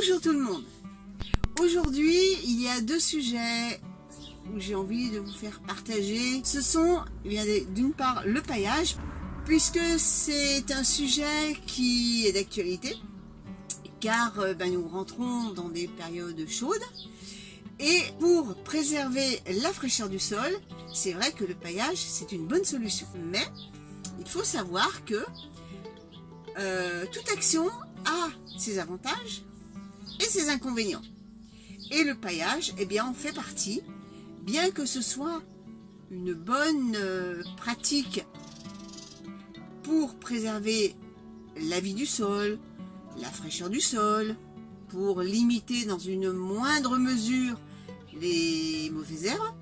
Bonjour tout le monde. Aujourd'hui, il y a deux sujets où j'ai envie de vous faire partager. Ce sont d'une part le paillage, puisque c'est un sujet qui est d'actualité, car nous rentrons dans des périodes chaudes. Et pour préserver la fraîcheur du sol, c'est vrai que le paillage, c'est une bonne solution. Mais il faut savoir que toute action a ses avantages et ses inconvénients. Et le paillage, en fait partie, bien que ce soit une bonne pratique pour préserver la vie du sol, la fraîcheur du sol, pour limiter dans une moindre mesure les mauvaises herbes,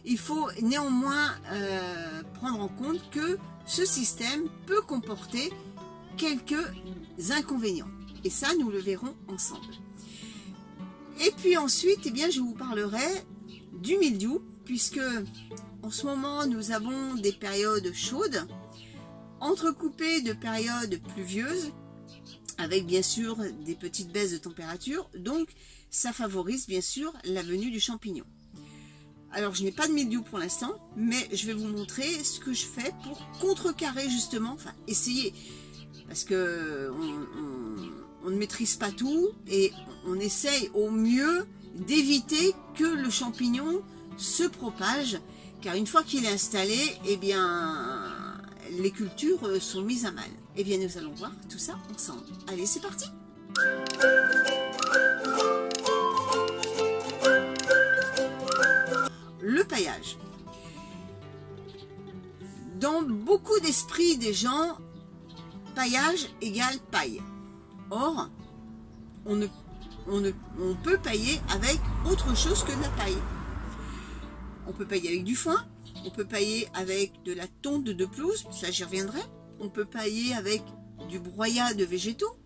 il faut néanmoins prendre en compte que ce système peut comporter quelques inconvénients. Et ça, nous le verrons ensemble. Et puis ensuite, je vous parlerai du mildiou, puisque en ce moment, nous avons des périodes chaudes, entrecoupées de périodes pluvieuses, avec bien sûr des petites baisses de température, donc ça favorise bien sûr la venue du champignon. Alors je n'ai pas de mildiou pour l'instant, mais je vais vous montrer ce que je fais pour contrecarrer justement, enfin essayer, parce que on ne maîtrise pas tout et on essaye au mieux d'éviter que le champignon se propage, car une fois qu'il est installé, les cultures sont mises à mal. Nous allons voir tout ça ensemble. Allez, c'est parti! Le paillage. Dans beaucoup d'esprits des gens, paillage égale paille. Or, on peut pailler avec autre chose que de la paille. On peut pailler avec du foin, on peut pailler avec de la tonte de pelouse, ça j'y reviendrai. On peut pailler avec du broyat de végétaux.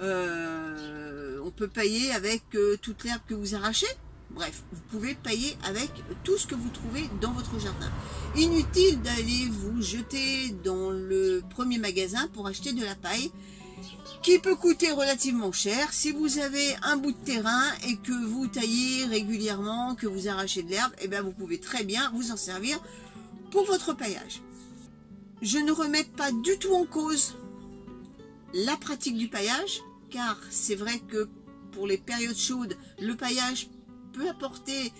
On peut pailler avec toute l'herbe que vous arrachez. Bref, vous pouvez pailler avec tout ce que vous trouvez dans votre jardin. Inutile d'aller vous jeter dans le premier magasin pour acheter de la paille qui peut coûter relativement cher. Si vous avez un bout de terrain et que vous taillez régulièrement, que vous arrachez de l'herbe, vous pouvez très bien vous en servir pour votre paillage. Je ne remets pas du tout en cause la pratique du paillage, car c'est vrai que pour les périodes chaudes, le paillage peut apporter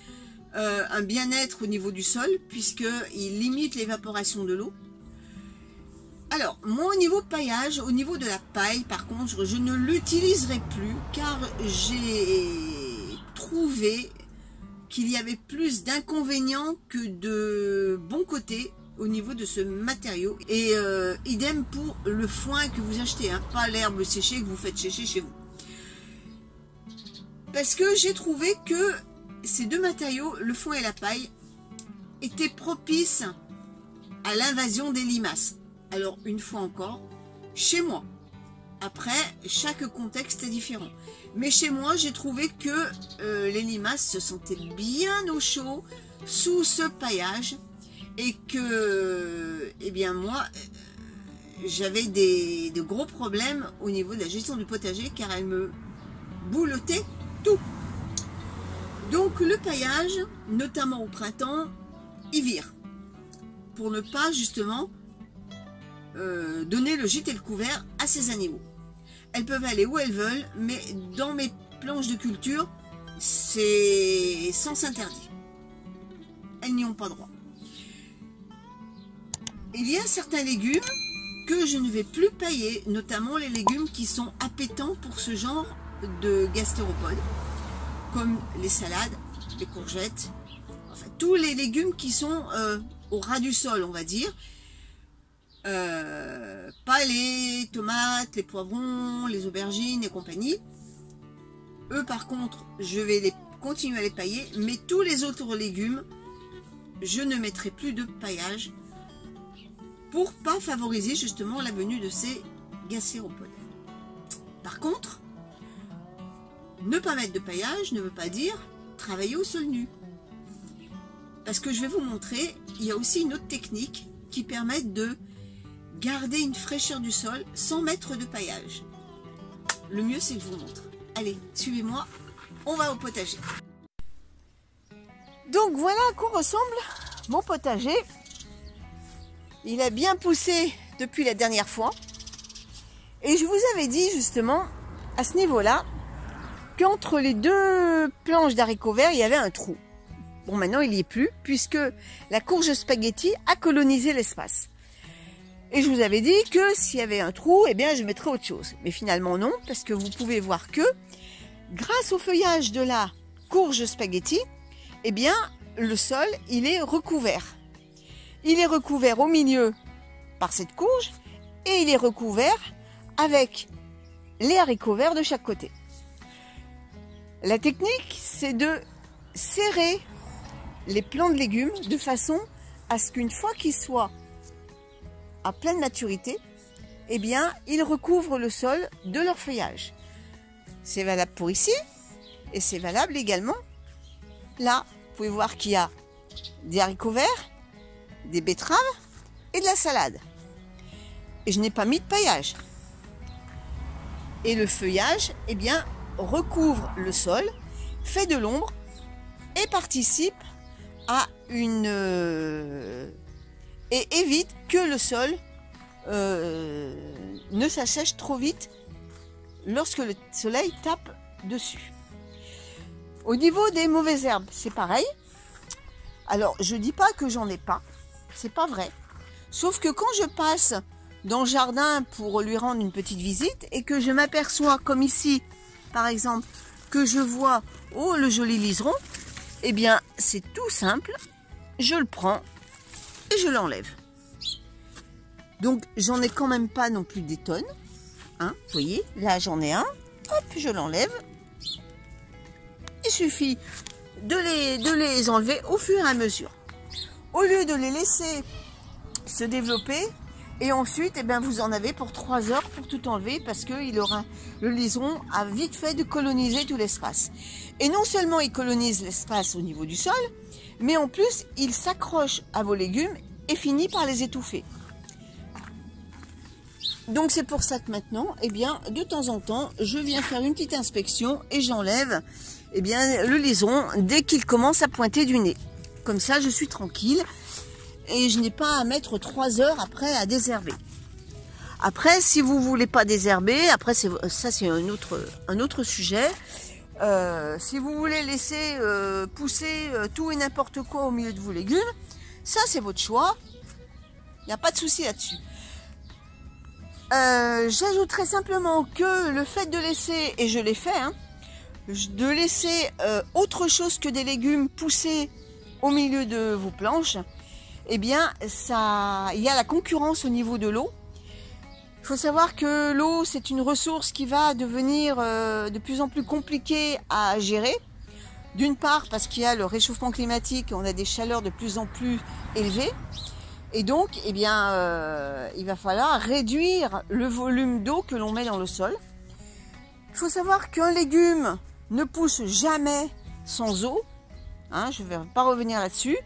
un bien-être au niveau du sol, puisqu'il limite l'évaporation de l'eau. Alors, moi au niveau paillage, au niveau de la paille, par contre, je ne l'utiliserai plus, car j'ai trouvé qu'il y avait plus d'inconvénients que de bons côtés au niveau de ce matériau. Et idem pour le foin que vous achetez, pas l'herbe séchée que vous faites sécher chez vous. Parce que j'ai trouvé que ces deux matériaux, le foin et la paille, étaient propices à l'invasion des limaces. Alors une fois encore, chez moi, après chaque contexte est différent, mais chez moi j'ai trouvé que les limaces se sentaient bien au chaud sous ce paillage, et que moi j'avais de gros problèmes au niveau de la gestion du potager, car elle me boulotait tout. Donc le paillage, notamment au printemps, il vire, pour ne pas justement donner le gîte et le couvert à ces animaux. Elles peuvent aller où elles veulent, mais dans mes planches de culture, c'est sens interdit. Elles n'y ont pas droit. Il y a certains légumes que je ne vais plus pailler, notamment les légumes qui sont appétants pour ce genre de gastéropodes, comme les salades, les courgettes, enfin tous les légumes qui sont au ras du sol, on va dire. Pas les tomates, les poivrons, les aubergines et compagnie. Eux par contre, je vais continuer à les pailler, mais tous les autres légumes, je ne mettrai plus de paillage pour pas favoriser justement la venue de ces gastéropodes. Par contre, ne pas mettre de paillage ne veut pas dire travailler au sol nu. Parce que je vais vous montrer, il y a aussi une autre technique qui permet de garder une fraîcheur du sol sans mettre de paillage. Le mieux, c'est que je vous montre. Allez, suivez-moi, on va au potager. Donc voilà à quoi ressemble mon potager. Il a bien poussé depuis la dernière fois. Et je vous avais dit justement, à ce niveau-là, qu'entre les deux planches d'haricots verts, il y avait un trou. Bon, maintenant, il n'y est plus, puisque la courge spaghetti a colonisé l'espace. Et je vous avais dit que s'il y avait un trou, eh bien, je mettrais autre chose. Mais finalement, non, parce que vous pouvez voir que, grâce au feuillage de la courge spaghetti, eh bien, le sol, il est recouvert. Il est recouvert au milieu par cette courge, et il est recouvert avec les haricots verts de chaque côté. La technique, c'est de serrer les plants de légumes de façon à ce qu'une fois qu'ils soient à pleine maturité, eh bien, ils recouvrent le sol de leur feuillage. C'est valable pour ici et c'est valable également là. Vous pouvez voir qu'il y a des haricots verts, des betteraves et de la salade. Et je n'ai pas mis de paillage. Et le feuillage, eh bien, recouvre le sol, fait de l'ombre et participe à une... et évite que le sol ne s'assèche trop vite lorsque le soleil tape dessus. Au niveau des mauvaises herbes, c'est pareil. Alors, je dis pas que j'en ai pas, c'est pas vrai. Sauf que quand je passe dans le jardin pour lui rendre une petite visite et que je m'aperçois, comme ici, par exemple, que je vois, oh, le joli liseron, eh bien, c'est tout simple. Je le prends et je l'enlève. Donc, j'en ai quand même pas non plus des tonnes. Hein, vous voyez, là, j'en ai un. Hop, je l'enlève. Il suffit de les enlever au fur et à mesure. Au lieu de les laisser se développer, et ensuite, eh bien, vous en avez pour 3 heures pour tout enlever parce que le liseron a vite fait de coloniser tout l'espace. Et non seulement il colonise l'espace au niveau du sol, mais en plus, il s'accroche à vos légumes et finit par les étouffer. Donc c'est pour ça que maintenant, eh bien, de temps en temps, je viens faire une petite inspection et j'enlève, eh bien, le liseron dès qu'il commence à pointer du nez. Comme ça, je suis tranquille et je n'ai pas à mettre 3 heures après à désherber. Après, si vous voulez pas désherber, après ça c'est un autre sujet. Si vous voulez laisser pousser tout et n'importe quoi au milieu de vos légumes, ça c'est votre choix. Il n'y a pas de souci là-dessus. J'ajouterai simplement que le fait de laisser, et je l'ai fait, hein, de laisser autre chose que des légumes pousser au milieu de vos planches, eh bien, il y a la concurrence au niveau de l'eau. Il faut savoir que l'eau, c'est une ressource qui va devenir de plus en plus compliquée à gérer. D'une part, parce qu'il y a le réchauffement climatique, on a des chaleurs de plus en plus élevées. Et donc, eh bien, il va falloir réduire le volume d'eau que l'on met dans le sol. Il faut savoir qu'un légume ne pousse jamais sans eau. Hein, je ne vais pas revenir là-dessus.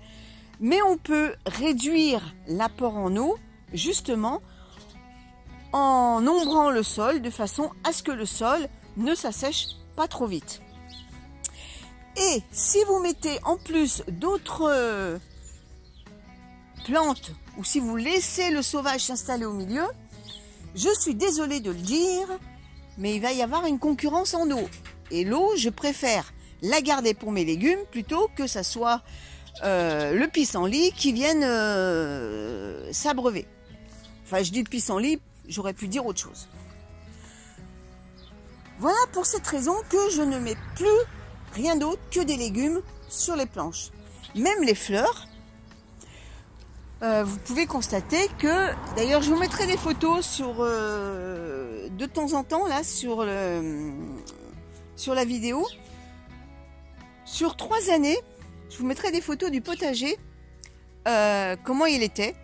Mais on peut réduire l'apport en eau, justement, en ombrant le sol, de façon à ce que le sol ne s'assèche pas trop vite. Et si vous mettez en plus d'autres plantes, ou si vous laissez le sauvage s'installer au milieu, je suis désolée de le dire, mais il va y avoir une concurrence en eau. Et l'eau, je préfère la garder pour mes légumes plutôt que ça soit le pissenlit qui vienne s'abreuver. Enfin, je dis le pissenlit, j'aurais pu dire autre chose. Voilà pour cette raison que je ne mets plus rien d'autre que des légumes sur les planches. Même les fleurs, vous pouvez constater que, d'ailleurs je vous mettrai des photos sur, de temps en temps là sur la vidéo. Sur 3 années, je vous mettrai des photos du potager, comment il était,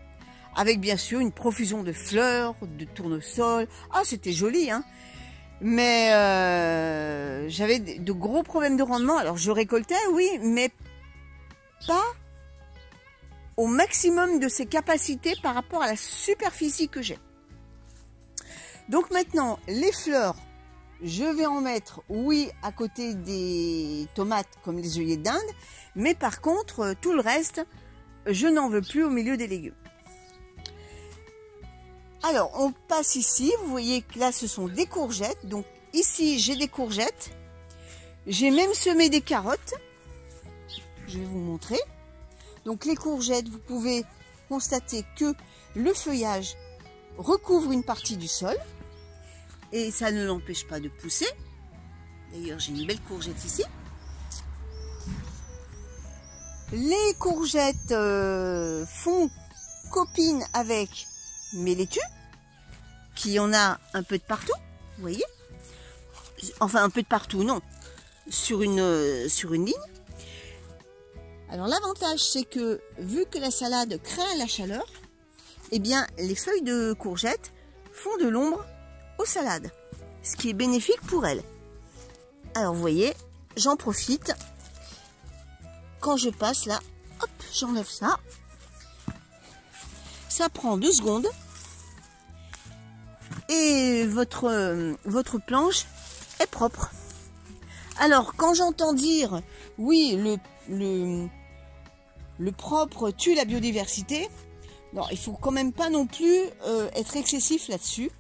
avec bien sûr une profusion de fleurs, de tournesols. Ah, c'était joli, hein. Mais j'avais de gros problèmes de rendement. Alors je récoltais, oui, mais pas au maximum de ses capacités par rapport à la superficie que j'ai. Donc maintenant, les fleurs, je vais en mettre, oui, à côté des tomates comme les œillets d'Inde, mais par contre, tout le reste, je n'en veux plus au milieu des légumes. Alors, on passe ici, vous voyez que là, ce sont des courgettes. Donc ici, j'ai des courgettes. J'ai même semé des carottes. Je vais vous montrer. Donc les courgettes, vous pouvez constater que le feuillage recouvre une partie du sol. Et ça ne l'empêche pas de pousser. D'ailleurs, j'ai une belle courgette ici. Les courgettes font copine avec mes laitues, qui en a un peu de partout, vous voyez. Enfin, un peu de partout, non. Sur une ligne. Alors, l'avantage, c'est que, vu que la salade craint la chaleur, eh bien, les feuilles de courgettes font de l'ombre aux salades, ce qui est bénéfique pour elles. Alors, vous voyez, j'en profite. Quand je passe là, hop, j'enlève ça. Ça prend 2 secondes. Et votre planche est propre. Alors, quand j'entends dire, oui, le propre tue la biodiversité, non, il faut quand même pas non plus être excessif là-dessus.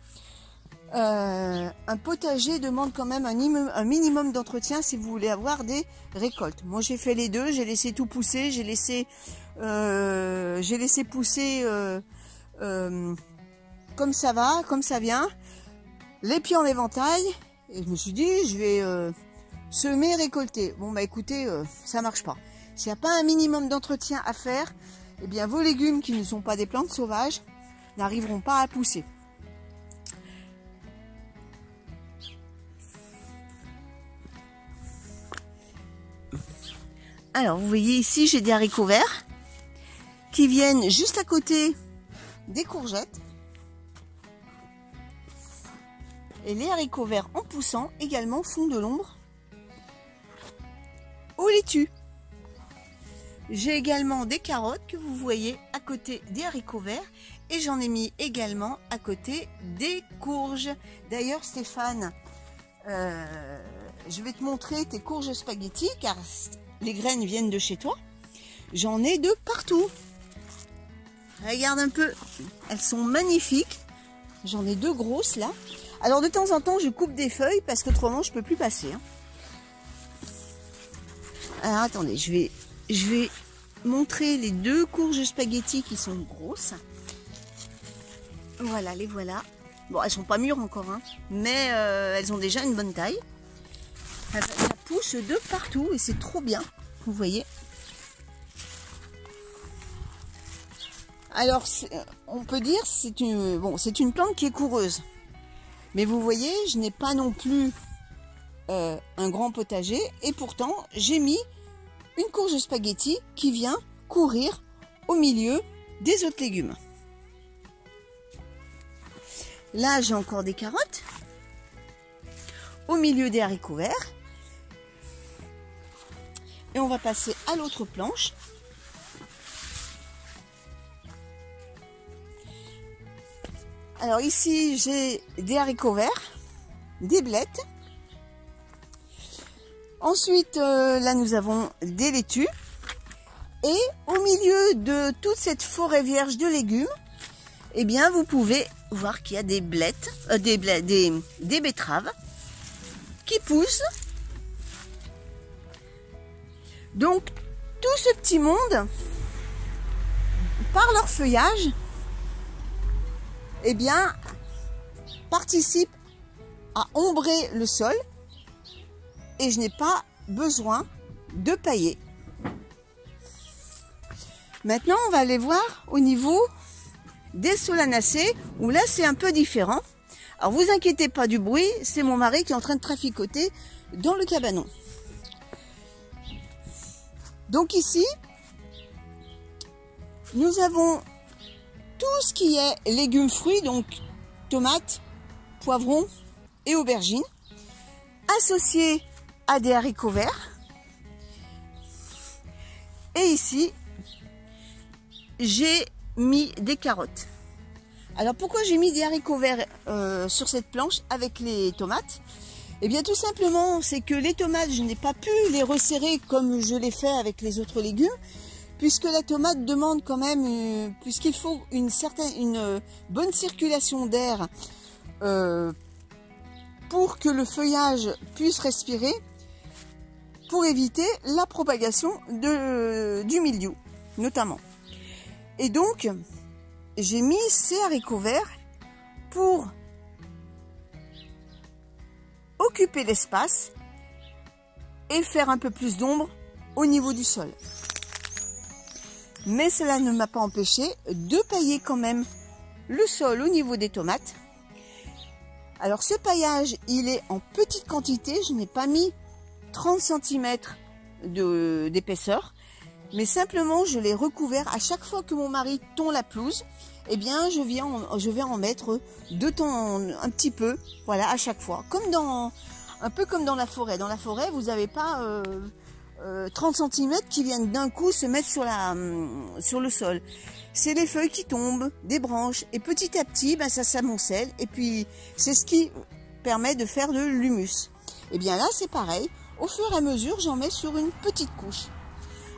Un potager demande quand même un minimum d'entretien si vous voulez avoir des récoltes. Moi, j'ai fait les deux, j'ai laissé tout pousser, j'ai laissé pousser comme ça va, comme ça vient, les pieds en éventail, et je me suis dit, je vais semer, récolter. Bon, bah écoutez, ça marche pas. S'il n'y a pas un minimum d'entretien à faire, eh bien vos légumes qui ne sont pas des plantes sauvages n'arriveront pas à pousser. Alors, vous voyez ici, j'ai des haricots verts qui viennent juste à côté des courgettes. Et les haricots verts, en poussant, également font de l'ombre aux laitues. J'ai également des carottes que vous voyez à côté des haricots verts. Et j'en ai mis également à côté des courges. D'ailleurs, Stéphane, je vais te montrer tes courges spaghetti, car les graines viennent de chez toi. J'en ai de partout. Regarde un peu. Elles sont magnifiques. J'en ai 2 grosses là. Alors de temps en temps, je coupe des feuilles parce qu'autrement, je peux plus passer. Hein. Alors attendez, je vais montrer les 2 courges spaghetti qui sont grosses. Voilà, les voilà. Bon, elles sont pas mûres encore, hein, mais elles ont déjà une bonne taille. Ça pousse de partout et c'est trop bien, vous voyez. Alors, on peut dire c'est une plante qui est coureuse. Mais vous voyez, je n'ai pas non plus un grand potager. Et pourtant, j'ai mis une courge spaghetti qui vient courir au milieu des autres légumes. Là, j'ai encore des carottes au milieu des haricots verts. Et on va passer à l'autre planche. Alors ici, j'ai des haricots verts, des blettes. Ensuite, là, nous avons des laitues. Et au milieu de toute cette forêt vierge de légumes, eh bien, vous pouvez voir qu'il y a des blettes, des betteraves qui poussent. Donc, tout ce petit monde, par leur feuillage, eh bien, participe à ombrer le sol et je n'ai pas besoin de pailler. Maintenant, on va aller voir au niveau des solanacées où là, c'est un peu différent. Alors, vous inquiétez pas du bruit, c'est mon mari qui est en train de traficoter dans le cabanon. Donc ici, nous avons tout ce qui est légumes, fruits, donc tomates, poivrons et aubergines, associés à des haricots verts. Et ici, j'ai mis des carottes. Alors pourquoi j'ai mis des haricots verts sur cette planche avec les tomates? Eh bien tout simplement, c'est que les tomates, je n'ai pas pu les resserrer comme je l'ai fait avec les autres légumes, puisque la tomate demande quand même, puisqu'il faut une bonne circulation d'air pour que le feuillage puisse respirer, pour éviter la propagation du mildiou, notamment. Et donc, j'ai mis ces haricots verts pour occuper l'espace et faire un peu plus d'ombre au niveau du sol. Mais cela ne m'a pas empêché de pailler quand même le sol au niveau des tomates. Alors ce paillage, il est en petite quantité, je n'ai pas mis 30 cm d'épaisseur, mais simplement je l'ai recouvert. À chaque fois que mon mari tond la pelouse, eh bien je vais en mettre de temps un petit peu, voilà, à chaque fois, un peu comme dans la forêt. Dans la forêt, vous n'avez pas 30 cm qui viennent d'un coup se mettre sur le sol. C'est les feuilles qui tombent, des branches, et petit à petit, ben, ça s'amoncelle, et puis c'est ce qui permet de faire de l'humus. Et bien là, c'est pareil, au fur et à mesure, j'en mets sur une petite couche.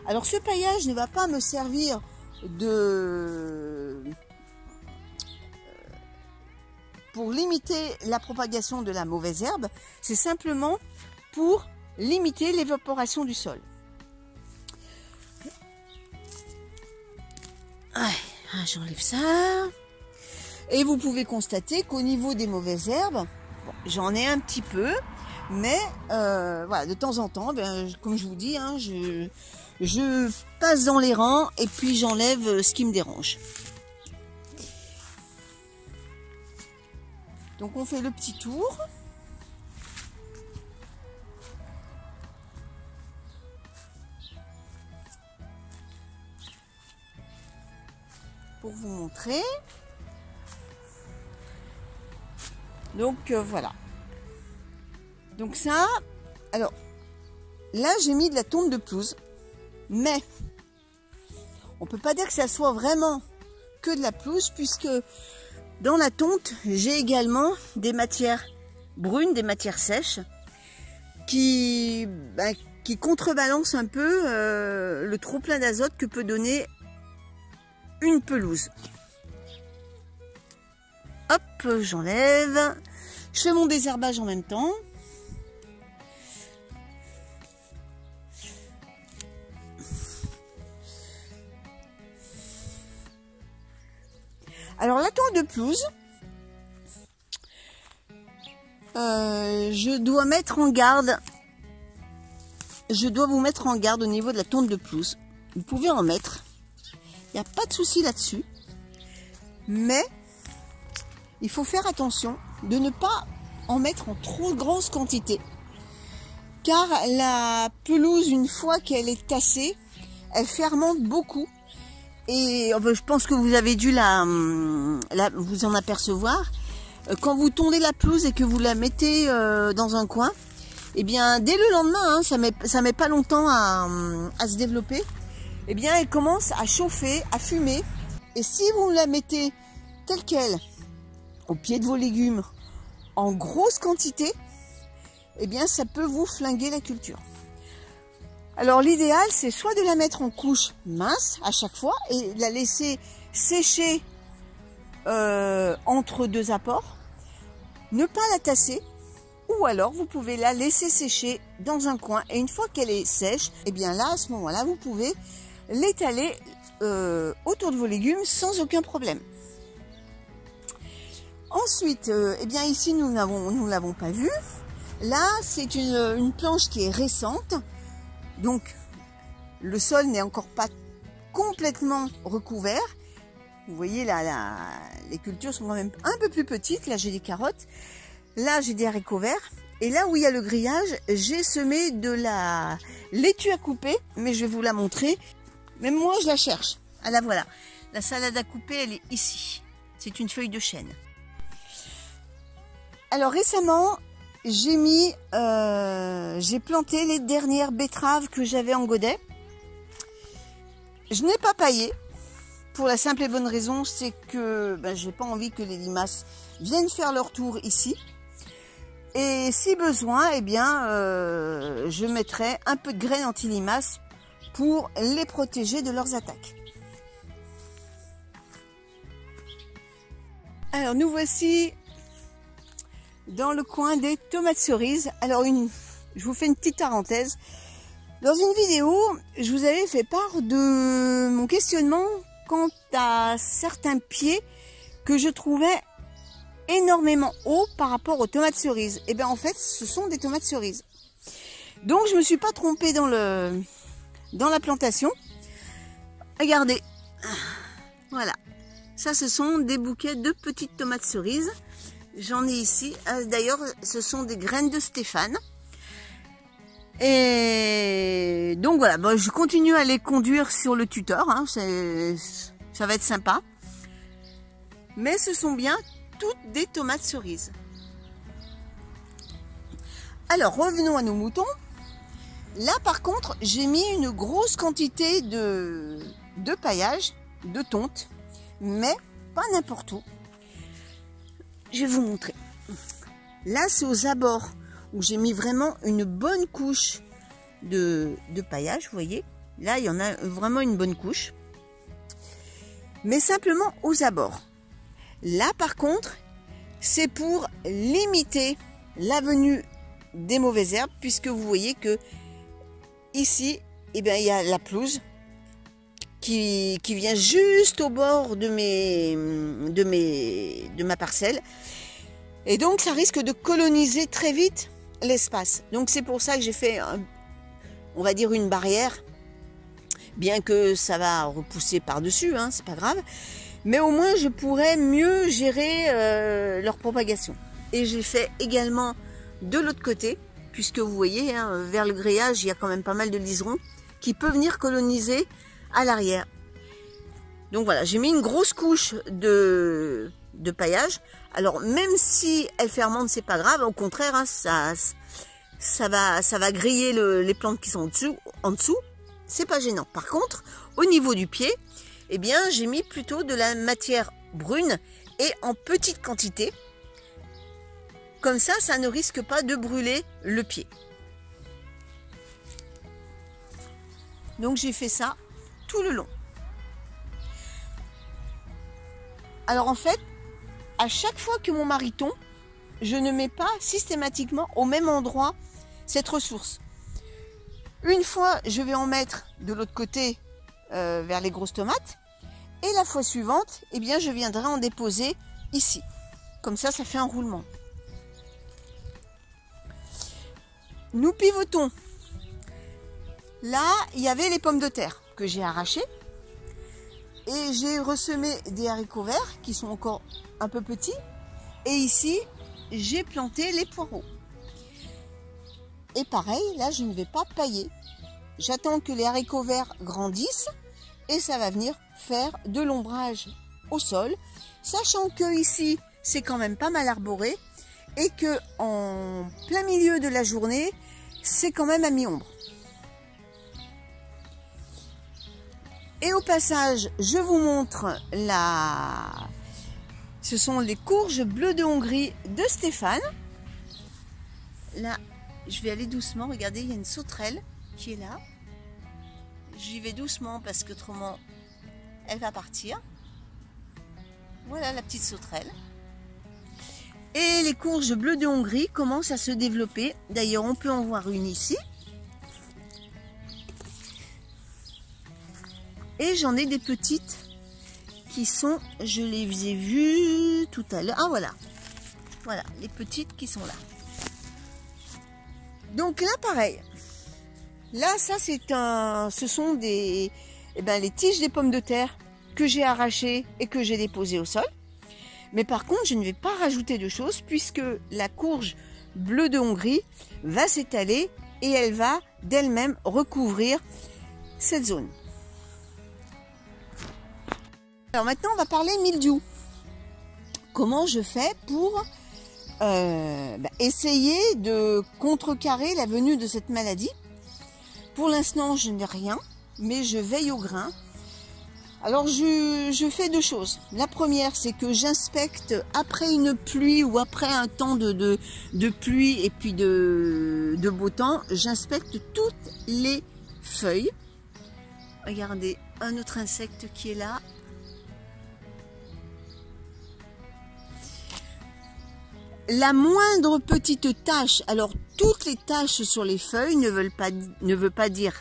Alors ce paillage ne va pas me servir pour limiter la propagation de la mauvaise herbe, c'est simplement pour limiter l'évaporation du sol. J'enlève ça. Et vous pouvez constater qu'au niveau des mauvaises herbes, bon, j'en ai un petit peu, mais voilà, de temps en temps, ben, comme je vous dis, hein, je passe dans les rangs et puis j'enlève ce qui me dérange. Donc on fait le petit tour. Pour vous montrer. Donc voilà. Donc ça, alors là j'ai mis de la tonte de pelouse, mais on peut pas dire que ça soit vraiment que de la pelouse, puisque dans la tonte j'ai également des matières brunes, des matières sèches qui contrebalancent un peu le trop plein d'azote que peut donner une pelouse. Hop, j'enlève. Je fais mon désherbage en même temps. Alors la tonte de pelouse, je dois mettre en garde. Je dois vous mettre en garde au niveau de la tonte de pelouse. Vous pouvez en mettre. Il n'y a pas de souci là-dessus. Mais il faut faire attention de ne pas en mettre en trop grosse quantité. Car la pelouse, une fois qu'elle est tassée, elle fermente beaucoup. Et je pense que vous avez dû vous en apercevoir. Quand vous tondez la pelouse et que vous la mettez dans un coin, eh bien dès le lendemain, hein, ça met pas longtemps à se développer. Eh bien elle commence à chauffer, à fumer. Et si vous la mettez telle quelle au pied de vos légumes en grosse quantité, eh bien ça peut vous flinguer la culture. Alors l'idéal, c'est soit de la mettre en couche mince à chaque fois et la laisser sécher entre deux apports, ne pas la tasser, ou alors vous pouvez la laisser sécher dans un coin, et une fois qu'elle est sèche, eh bien là, à ce moment-là, vous pouvez l'étaler autour de vos légumes sans aucun problème. Ensuite, eh bien ici nous l'avons pas vu. Là, c'est une planche qui est récente, donc le sol n'est encore pas complètement recouvert. Vous voyez là, les cultures sont quand même un peu plus petites. Là, j'ai des carottes, là j'ai des haricots verts, et là où il y a le grillage, j'ai semé de la laitue à couper, mais je vais vous la montrer. Même moi, je la cherche. Ah là, voilà. La salade à couper, elle est ici. C'est une feuille de chêne. Alors récemment, j'ai planté les dernières betteraves que j'avais en godet. Je n'ai pas paillé, pour la simple et bonne raison, c'est que j'ai pas envie que les limaces viennent faire leur tour ici. Et si besoin, eh bien, je mettrai un peu de graines anti-limaces pour les protéger de leurs attaques. Alors nous voici dans le coin des tomates cerises. Alors je vous fais une petite parenthèse. Dans une vidéo, je vous avais fait part de mon questionnement quant à certains pieds que je trouvais énormément hauts par rapport aux tomates cerises. Et bien en fait, ce sont des tomates cerises. Donc je me suis pas trompée dans la plantation. Regardez, voilà. Ça, ce sont des bouquets de petites tomates cerises. J'en ai ici. D'ailleurs, ce sont des graines de Stéphane. Et donc voilà, bon, je continue à les conduire sur le tuteur. Hein, ça va être sympa. Mais ce sont bien toutes des tomates cerises. Alors, revenons à nos moutons. Là, par contre, j'ai mis une grosse quantité de paillage, de tonte. Mais pas n'importe où. Je vais vous montrer. Là, c'est aux abords où j'ai mis vraiment une bonne couche de paillage, vous voyez. Là, il y en a vraiment une bonne couche. Mais simplement aux abords. Là, par contre, c'est pour limiter la venue des mauvaises herbes, puisque vous voyez que ici, eh bien, il y a la pelouse qui vient juste au bord de ma parcelle. Et donc, ça risque de coloniser très vite l'espace. Donc, c'est pour ça que j'ai fait, on va dire, une barrière. Bien que ça va repousser par-dessus, hein, c'est pas grave. Mais au moins, je pourrais mieux gérer leur propagation. Et j'ai fait également de l'autre côté, puisque vous voyez, hein, vers le grillage, il y a quand même pas mal de liserons qui peuvent venir coloniser à l'arrière. Donc voilà, j'ai mis une grosse couche de paillage. Alors même si elle fermente, c'est pas grave, au contraire, hein, ça va griller les plantes qui sont en dessous, c'est pas gênant. Par contre, au niveau du pied, eh bien j'ai mis plutôt de la matière brune et en petite quantité. Comme ça, ça ne risque pas de brûler le pied. Donc j'ai fait ça tout le long. Alors en fait, à chaque fois que mon mari tombe, je ne mets pas systématiquement au même endroit cette ressource. Une fois, je vais en mettre de l'autre côté vers les grosses tomates. Et la fois suivante, eh bien, je viendrai en déposer ici. Comme ça, ça fait un roulement. Nous pivotons. Là, il y avait les pommes de terre que j'ai arrachées. Et j'ai ressemé des haricots verts qui sont encore un peu petits. Et ici, j'ai planté les poireaux. Et pareil, là, je ne vais pas pailler. J'attends que les haricots verts grandissent et ça va venir faire de l'ombrage au sol. Sachant que ici, c'est quand même pas mal arboré et que en plein milieu de la journée, c'est quand même à mi-ombre. Et au passage, je vous montre ce sont les courges bleues de Hongrie de Stéphane. Là, je vais aller doucement. Regardez, il y a une sauterelle qui est là. J'y vais doucement parce qu'autrement, elle va partir. Voilà la petite sauterelle. Et les courges bleues de Hongrie commencent à se développer. D'ailleurs, on peut en voir une ici. Et j'en ai des petites qui sont, je les ai vues tout à l'heure. Ah voilà, voilà les petites qui sont là. Donc là pareil, là ça ce sont les tiges des pommes de terre que j'ai arrachées et que j'ai déposées au sol. Mais par contre je ne vais pas rajouter de choses puisque la courge bleue de Hongrie va s'étaler et elle va d'elle-même recouvrir cette zone. Alors maintenant, on va parler mildiou. Comment je fais pour essayer de contrecarrer la venue de cette maladie? Pour l'instant, je n'ai rien, mais je veille au grain. Alors je fais deux choses. La première, c'est que j'inspecte après une pluie ou après un temps de pluie et puis de beau temps, j'inspecte toutes les feuilles. Regardez, un autre insecte qui est là. La moindre petite tache, alors toutes les taches sur les feuilles ne veut pas dire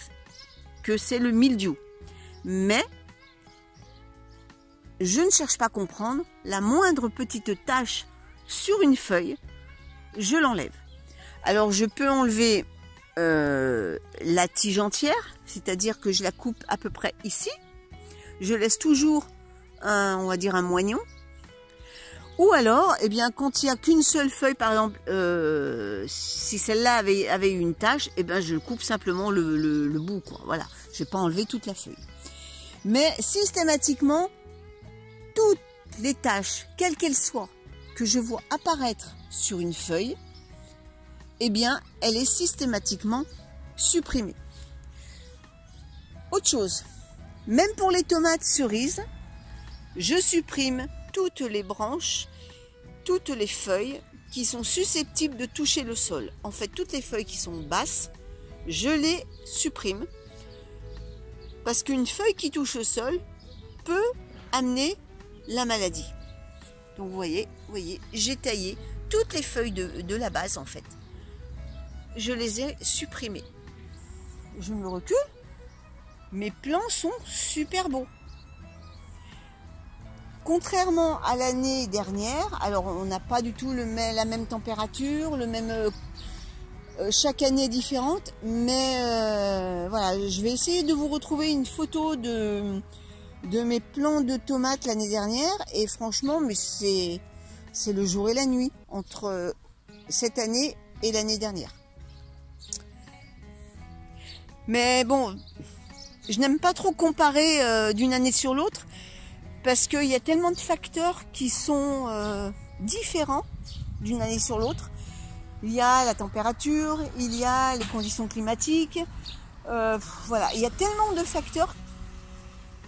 que c'est le mildiou, mais je ne cherche pas à comprendre, la moindre petite tache sur une feuille, je l'enlève. Alors je peux enlever la tige entière, c'est-à-dire que je la coupe à peu près ici, je laisse toujours on va dire un moignon. Ou alors, eh bien, quand il n'y a qu'une seule feuille, par exemple, si celle-là avait une tache, eh bien, je coupe simplement le bout, quoi. Voilà, je ne vais pas enlever toute la feuille. Mais systématiquement, toutes les taches, quelles qu'elles soient, que je vois apparaître sur une feuille, eh bien, elle est systématiquement supprimée. Autre chose, même pour les tomates cerises, je supprime toutes les branches, toutes les feuilles qui sont susceptibles de toucher le sol. En fait, toutes les feuilles qui sont basses, je les supprime parce qu'une feuille qui touche le sol peut amener la maladie. Donc vous voyez, j'ai taillé toutes les feuilles de la base en fait. Je les ai supprimées. Je me recule. Mes plants sont super beaux. Contrairement à l'année dernière, alors on n'a pas du tout la même température, chaque année est différente, mais voilà, je vais essayer de vous retrouver une photo de mes plants de tomates l'année dernière, et franchement, mais c'est le jour et la nuit entre cette année et l'année dernière. Mais bon, je n'aime pas trop comparer d'une année sur l'autre, parce qu'il y a tellement de facteurs qui sont différents d'une année sur l'autre. Il y a la température, il y a les conditions climatiques. Voilà, il y a tellement de facteurs.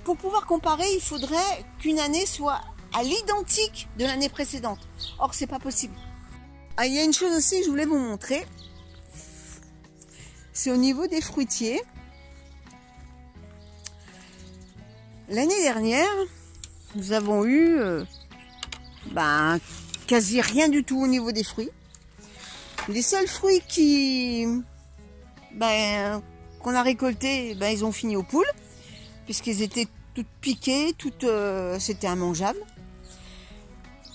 Pour pouvoir comparer, il faudrait qu'une année soit à l'identique de l'année précédente. Or, c'est pas possible. Ah, il y a une chose aussi que je voulais vous montrer. C'est au niveau des fruitiers. L'année dernière, nous avons eu quasi rien du tout au niveau des fruits. Les seuls fruits qu'on a récoltés, ils ont fini aux poules, puisqu'ils étaient toutes piquées, c'était immangeable.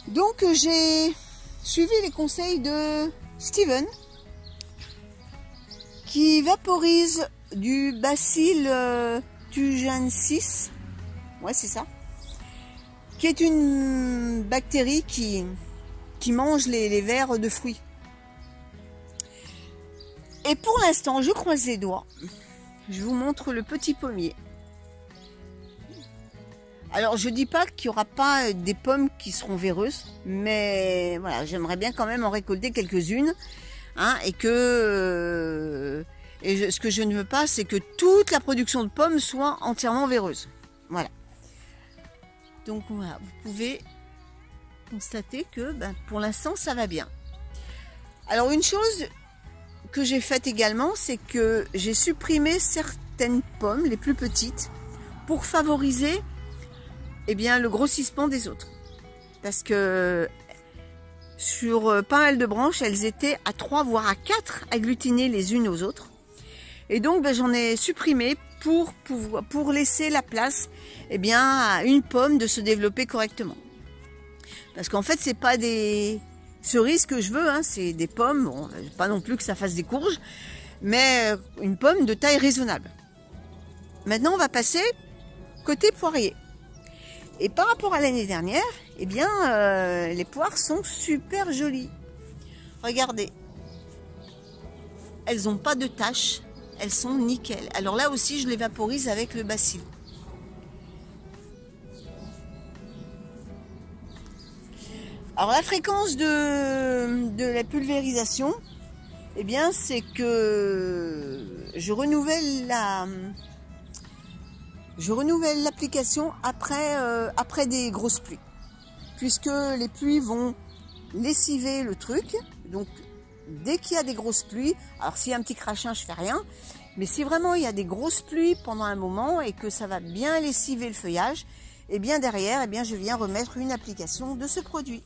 Donc j'ai suivi les conseils de Steven, qui vaporise du Bacille thuringiensis, ouais c'est ça, qui est une bactérie qui mange les vers de fruits. Et pour l'instant, je croise les doigts. Je vous montre le petit pommier. Alors, je dis pas qu'il n'y aura pas des pommes qui seront véreuses, mais voilà, j'aimerais bien quand même en récolter quelques-unes, hein, et ce que je ne veux pas, c'est que toute la production de pommes soit entièrement véreuse. Voilà. Donc voilà, vous pouvez constater que pour l'instant ça va bien. Alors une chose que j'ai faite également, c'est que j'ai supprimé certaines pommes, les plus petites, pour favoriser le grossissement des autres. Parce que sur pas mal de branches, elles étaient à 3 voire à 4 agglutinées les unes aux autres. Et donc j'en ai supprimé pour laisser la place à une pomme de se développer correctement. Parce qu'en fait, c'est pas des cerises que je veux, hein, c'est des pommes, bon, pas non plus que ça fasse des courges, mais une pomme de taille raisonnable. Maintenant, on va passer côté poirier. Et par rapport à l'année dernière, les poires sont super jolies. Regardez, elles n'ont pas de taches. Elles sont nickel. Alors là aussi, je les vaporise avec le Bacille. Alors la fréquence de la pulvérisation, c'est que je renouvelle Je renouvelle l'application après des grosses pluies, puisque les pluies vont lessiver le truc. Donc dès qu'il y a des grosses pluies, alors s'il y a un petit crachin, je fais rien, mais si vraiment il y a des grosses pluies pendant un moment et que ça va bien lessiver le feuillage, et bien derrière, je viens remettre une application de ce produit,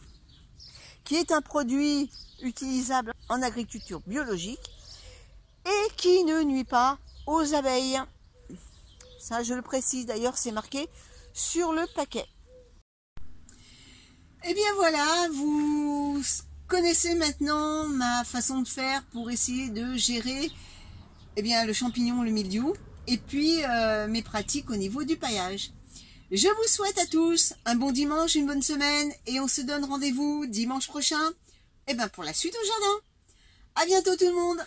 qui est un produit utilisable en agriculture biologique et qui ne nuit pas aux abeilles. Ça, je le précise, d'ailleurs, c'est marqué sur le paquet. Et bien voilà, vous connaissez maintenant ma façon de faire pour essayer de gérer le champignon, le mildiou, et puis mes pratiques au niveau du paillage. Je vous souhaite à tous un bon dimanche, une bonne semaine, et on se donne rendez-vous dimanche prochain pour la suite au jardin. À bientôt tout le monde.